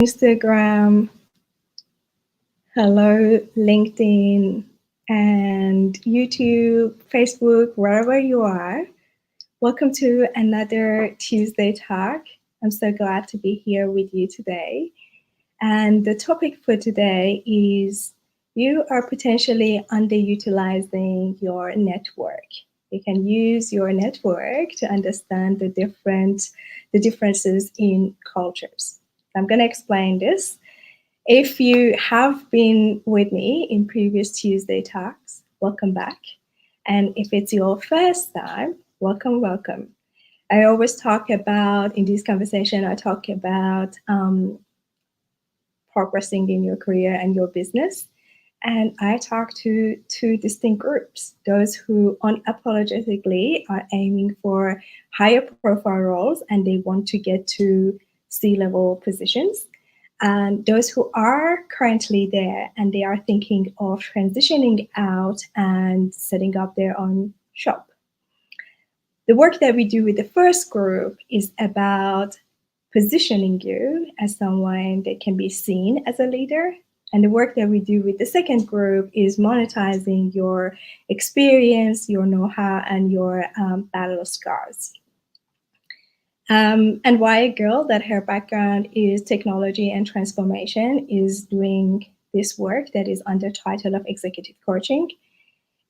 Instagram, hello, LinkedIn, and YouTube, Facebook, wherever you are. Welcome to another Tuesday Talk. I'm so glad to be here with you today. And the topic for today is you are potentially underutilizing your network. You can use your network to understand the differences in cultures. I'm going to explain this. If you have been with me in previous Tuesday talks, welcome back. And if it's your first time, welcome. I always talk about, in this conversation, I talk about progressing in your career and your business. And I talk to two distinct groups, those who unapologetically are aiming for higher profile roles and they want to get to C-level positions, and those who are currently there and they are thinking of transitioning out and setting up their own shop. The work that we do with the first group is about positioning you as someone that can be seen as a leader. And the work that we do with the second group is monetizing your experience, your know-how, and your battle scars. And why a girl that her background is technology and transformation is doing this work that is under title of executive coaching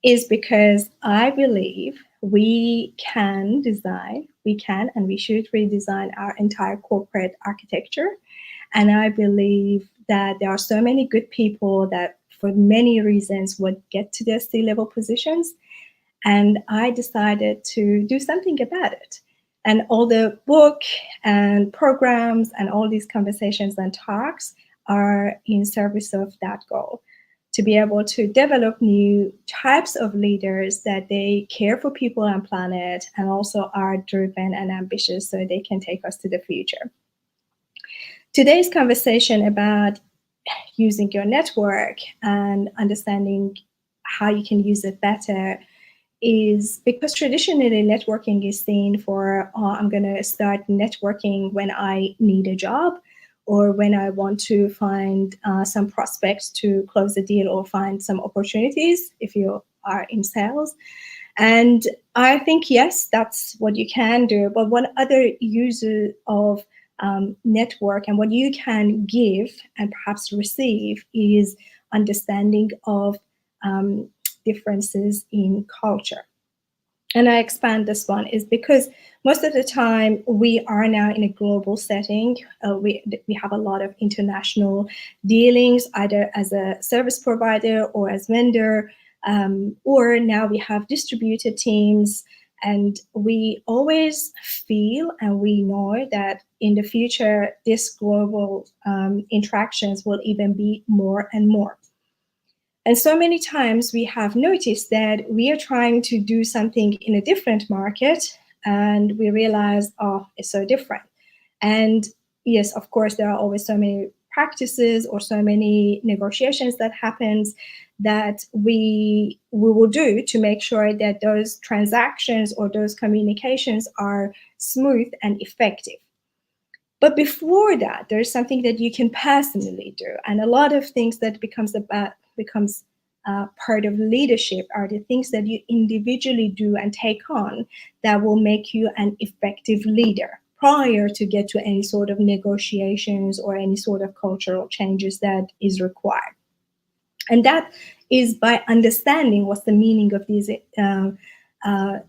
is because I believe we can and we should redesign our entire corporate architecture. And I believe that there are so many good people that for many reasons would get to their C-level positions. And I decided to do something about it. And all the book and programs and all these conversations and talks are in service of that goal, to be able to develop new types of leaders that they care for people and planet and also are driven and ambitious so they can take us to the future. Today's conversation about using your network and understanding how you can use it better is because traditionally networking is seen for, I'm going to start networking when I need a job or when I want to find some prospects to close a deal or find some opportunities if you are in sales. And I think, yes, that's what you can do. But one other user of network and what you can give and perhaps receive is understanding of differences in culture. And I expand this one is because most of the time we are now in a global setting. We have a lot of international dealings, either as a service provider or as vendor, or now we have distributed teams. And we always feel and we know that in the future, this global interactions will even be more and more. And so many times we have noticed that we are trying to do something in a different market and we realize, oh, it's so different. And yes, of course, there are always so many practices or so many negotiations that happens that we will do to make sure that those transactions or those communications are smooth and effective. But before that, there's something that you can personally do. And a lot of things that becomes part of leadership are the things that you individually do and take on that will make you an effective leader prior to get to any sort of negotiations or any sort of cultural changes that is required. And that is by understanding what's the meaning of these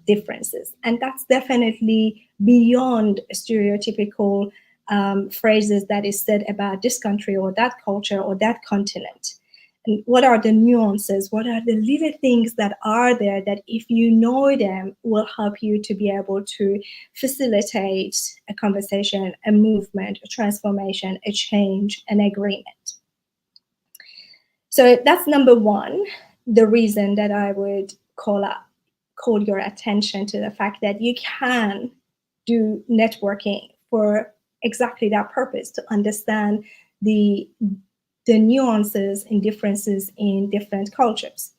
differences. And that's definitely beyond stereotypical phrases that is said about this country or that culture or that continent. And what are the nuances? What are the little things that are there that if you know them will help you to be able to facilitate a conversation, a movement, a transformation, a change, an agreement. So that's number one, the reason that I would call your attention to the fact that you can do networking for exactly that purpose, to understand the nuances and differences in different cultures.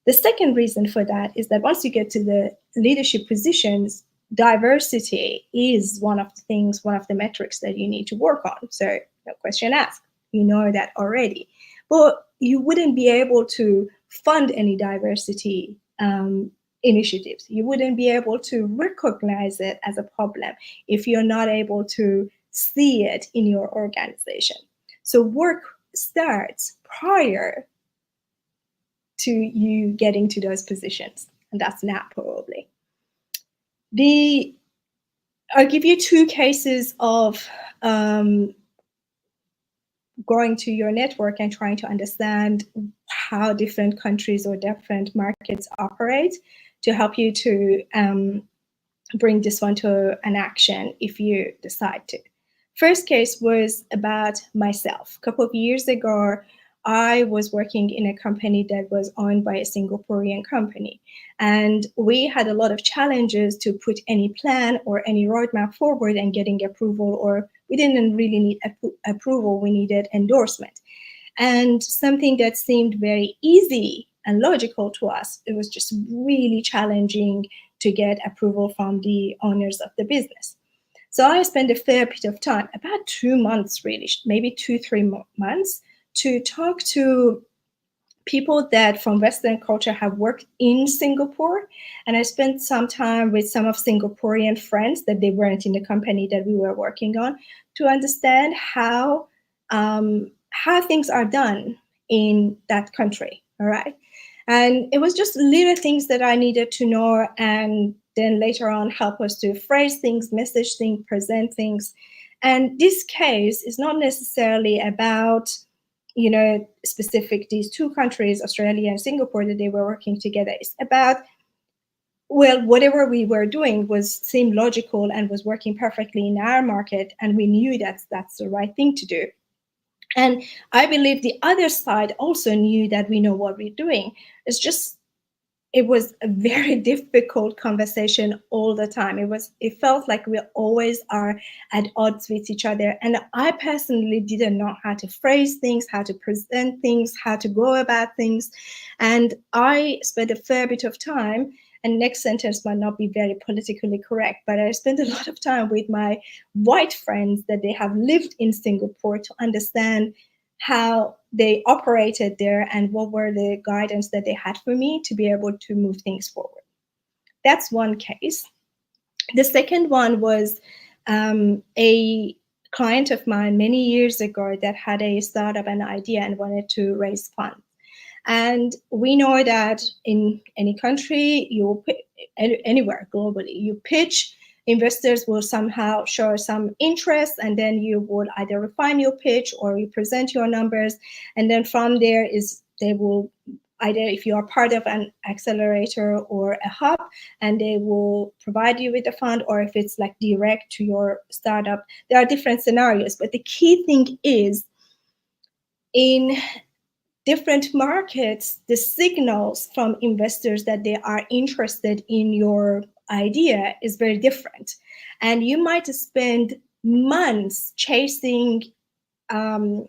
The second reason for that is that once you get to the leadership positions, diversity is one of the metrics that you need to work on. So No question asked. You know that already. But you wouldn't be able to fund any diversity initiatives. You wouldn't be able to recognize it as a problem if you're not able to see it in your organization. So work starts prior to you getting to those positions, and that's now probably. I'll give you two cases of going to your network and trying to understand how different countries or different markets operate to help you to bring this one to an action if you decide to. First case was about myself. A couple of years ago, I was working in a company that was owned by a Singaporean company. And we had a lot of challenges to put any plan or any roadmap forward and getting approval, or we didn't really need approval, we needed endorsement. And something that seemed very easy and logical to us, it was just really challenging to get approval from the owners of the business. So I spent a fair bit of time, about 2 months really, maybe 2-3 months, to talk to people that from Western culture have worked in Singapore. And I spent some time with some of Singaporean friends that they weren't in the company that we were working on to understand how things are done in that country, all right? And it was just little things that I needed to know, and then later on help us to phrase things, message things, present things. And this case is not necessarily about, specific these two countries, Australia and Singapore, that they were working together. It's about, well, whatever we were doing seemed logical and was working perfectly in our market, and we knew that's the right thing to do. And I believe the other side also knew that we know what we're doing. It was a very difficult conversation all the time. It felt like we always are at odds with each other. And I personally didn't know how to phrase things, how to present things, how to go about things. And I spent a fair bit of time, and next sentence might not be very politically correct, but I spent a lot of time with my white friends that they have lived in Singapore to understand how they operated there and what were the guidance that they had for me to be able to move things forward. That's one case. The second one was a client of mine many years ago that had a startup and idea and wanted to raise funds. And we know that in any country, anywhere globally, you pitch, investors will somehow show some interest, and then you would either refine your pitch or you present your numbers. And then from there they will either, if you are part of an accelerator or a hub, and they will provide you with a fund, or if it's like direct to your startup. There are different scenarios, but the key thing is in different markets, the signals from investors that they are interested in your idea is very different. And you might spend months chasing and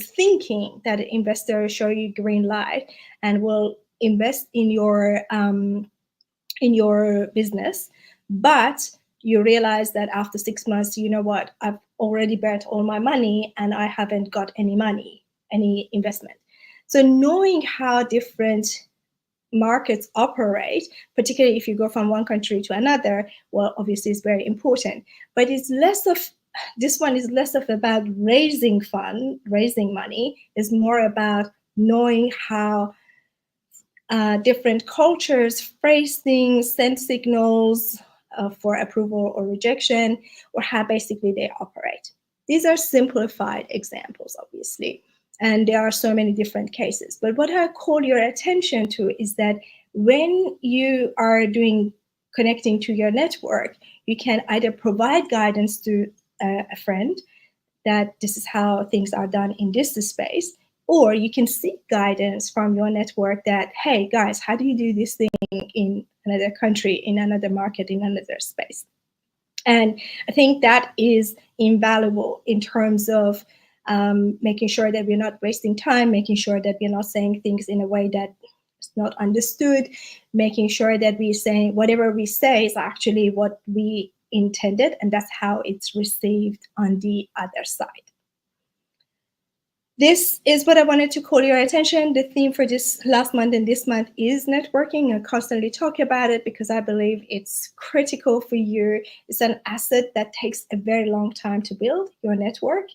thinking that an investor will show you green light and will invest in your business. But you realize that after 6 months, you know what, I've already bet all my money and I haven't got any investment. So knowing how different markets operate, particularly if you go from one country to another, well, obviously is very important. But this one is less of about raising money, is more about knowing how different cultures phrase things, send signals for approval or rejection, or how basically they operate. These are simplified examples, obviously. And there are so many different cases. But what I call your attention to is that when you are connecting to your network, you can either provide guidance to a friend that this is how things are done in this space, or you can seek guidance from your network that, hey, guys, how do you do this thing in another country, in another market, in another space? And I think that is invaluable in terms of making sure that we're not wasting time, making sure that we're not saying things in a way that is not understood, making sure that we're saying whatever we say is actually what we intended, and that's how it's received on the other side. This is what I wanted to call your attention. The theme for this last month and this month is networking. I constantly talk about it because I believe it's critical for you. It's an asset that takes a very long time to build your network.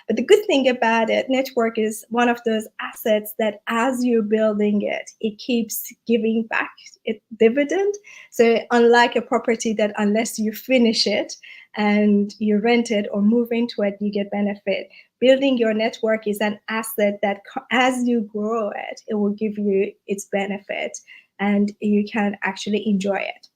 But the good thing about it, network is one of those assets that as you're building it, it keeps giving back it dividend. So unlike a property that unless you finish it and you rent it or move into it, you get benefit. Building your network is an asset that as you grow it, it will give you its benefit and you can actually enjoy it.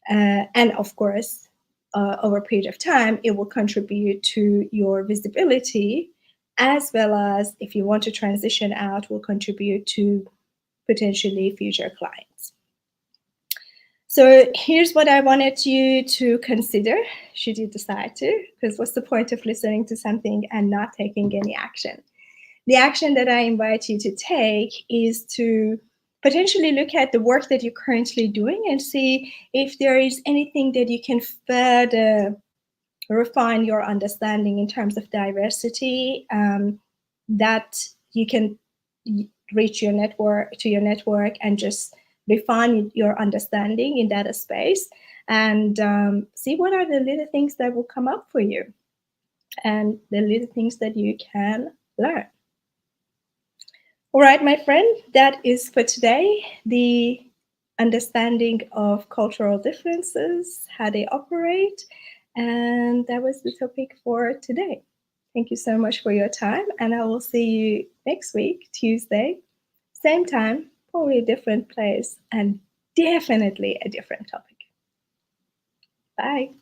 And of course, over a period of time, it will contribute to your visibility, as well as if you want to transition out, will contribute to potentially future clients. So here's what I wanted you to consider should you decide to, because what's the point of listening to something and not taking any action? The action that I invite you to take is to potentially look at the work that you're currently doing and see if there is anything that you can further refine your understanding in terms of diversity, that you can reach your network to your network and just refine your understanding in that space, and see what are the little things that will come up for you and the little things that you can learn. All right, my friend, that is for today. The understanding of cultural differences, how they operate, and that was the topic for today. Thank you so much for your time, and I will see you next week, Tuesday, same time, probably a different place, and definitely a different topic. Bye.